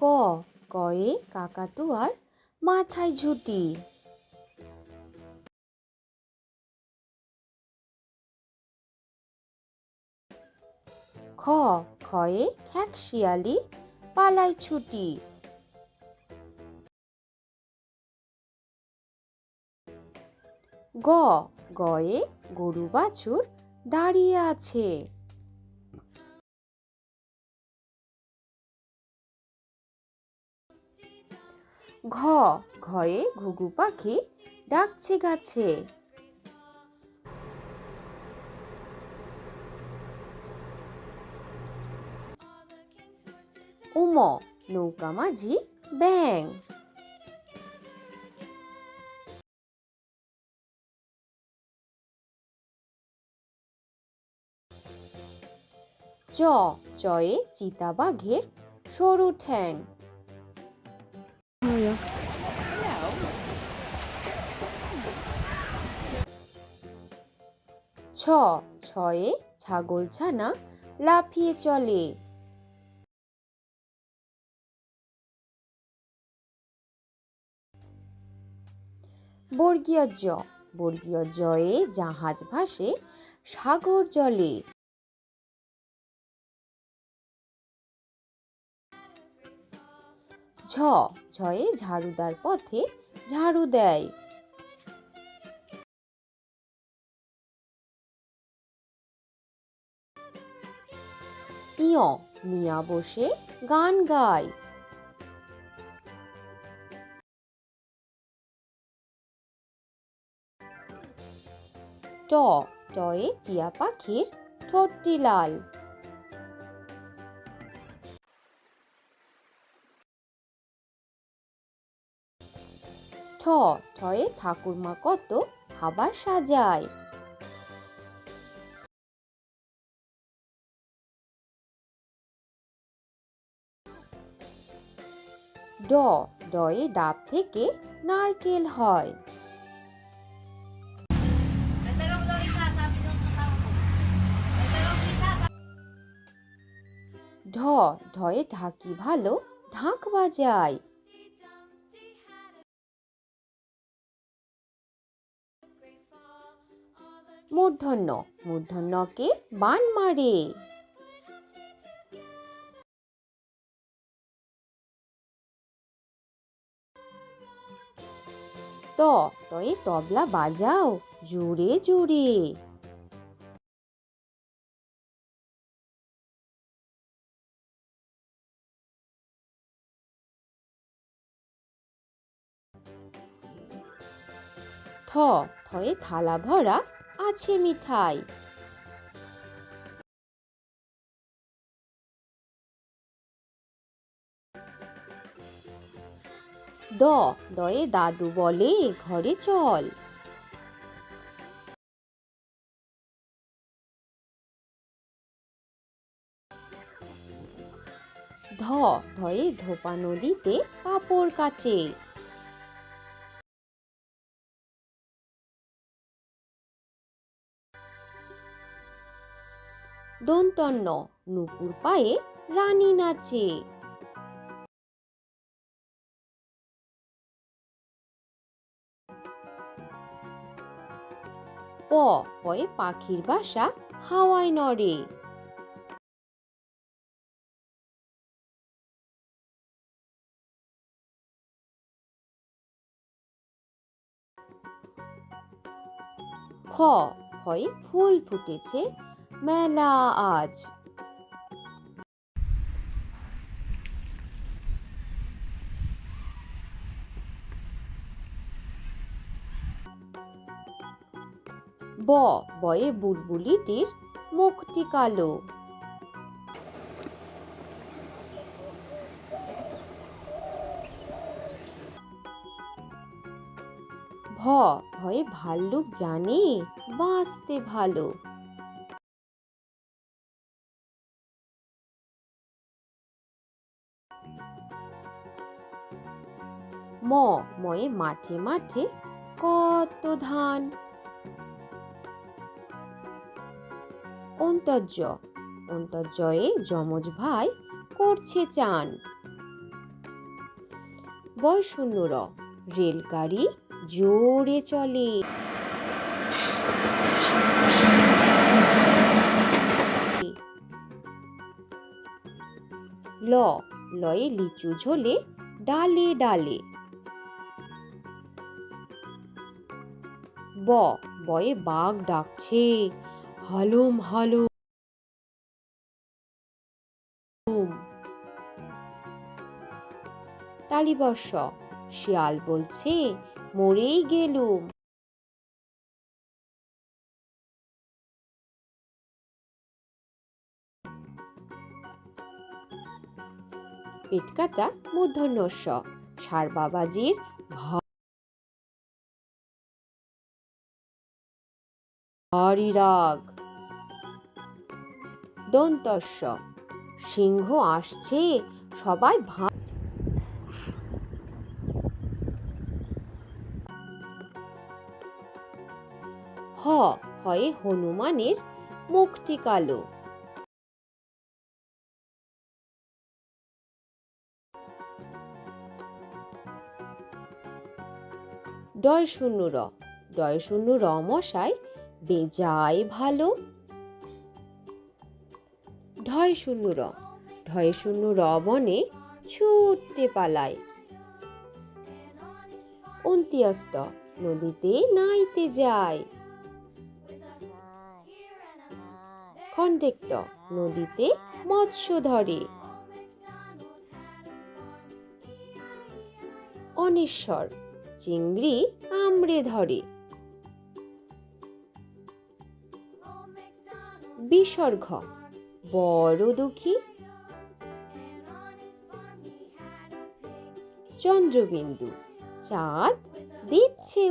ক, কয়ে কাকাতুয়ার মাথায় ঝুঁটি। খ, খয়ে খ্যাঁকশিয়ালি পালায় ছুটি। গ, গয়ে গরু বাছুর দাঁড়িয়ে আছে। ঘ, ঘয়ে ঘুঘু পাখি ডাকছে গাছে। উম, নৌকা মাঝি ব্যাং। চ, চয়ে চিতাবাঘের সরু ঠ্যাং। ছ, ছয়ে ছাগলছানা লাফিয়ে চলে। বর্গীয় জ, বর্গীয় জয়ে জাহাজ ভাসে সাগর জলে। ঝ, ঝয়ে ঝাড়ুদার পথে ঝাড়ু দেয়। ইয়, মিয়া বসে গান গায়। ট, টয়ে টিয়া পাখির ঠোঁটটি লাল। ঠ, ঠয়ে ঠাকুরমা কত খাবার সাজায়। ড, ডয়ে ডাব থেকে নারকেল হয়। ঢ, ঢয়ে ঢাকি ভালো ঢাক বাজায়। মূর্ধন্য, মূর্ধন্যকে বান মারে। ত, তয়ে তবলা বাজাও জোরে জোরে। থ, থয়ে থালা ভরা আছে মিঠাই। দ, দয়ে দাদু বলে ঘরে চল। ধ, ধয়ে ধোপা নদীতে কাপড় কাচে। দন্তন্য, নুপুর পায়ে রানী নাচে। প, পয়ে পাখির বাসা হাওয়ায় নড়ে। ফ, ফয়ে ফুল ফুটেছে মেলা আজ। ব, বয়ে বুলবুলিটির মুখটি কালো। ভ, ভয়ে ভাল্লুক জানে বাঁচতে ভালো। ম, ময়ে মাঠে মাঠে কত ধান। অন্তর্য, অন্তর্জয়ে যমজ ভাই করছে চান। বয় শূন্য র রেলগাড়ি জোরে চলে। ল লয়ে লিচু ঝোলে ডালে ডালে। ব বয়ে বাঘ ডাকছে হালুম হালুম। তালিবর্ষ শিয়াল বলছে মরেই গেলুম। পেটকাটা মূর্ধন্যস্ব ষাঁড় বাবাজির ভারী রাগ। দন্তস্ব সিংহ আসছে সবাই হ হয়ে হনুমানের মুখটি কালো। ডয় শূন্য র ডয় শূন্য র মশাই বেজায় ভালো। ঢয় শূন্য র ঢয় শূন্য র বনে ছুটে পালায়। অন্ত্যস্ত নদীতে নাইতে যায়। খণ্ডেক্ত নদীতে মৎস্য ধরে। অনেশ্বর চিংড়ি কামড়ে ধরে। বিসর্গ বড় দুঃখী। চন্দ্রবিন্দু চাঁদ দিচ্ছে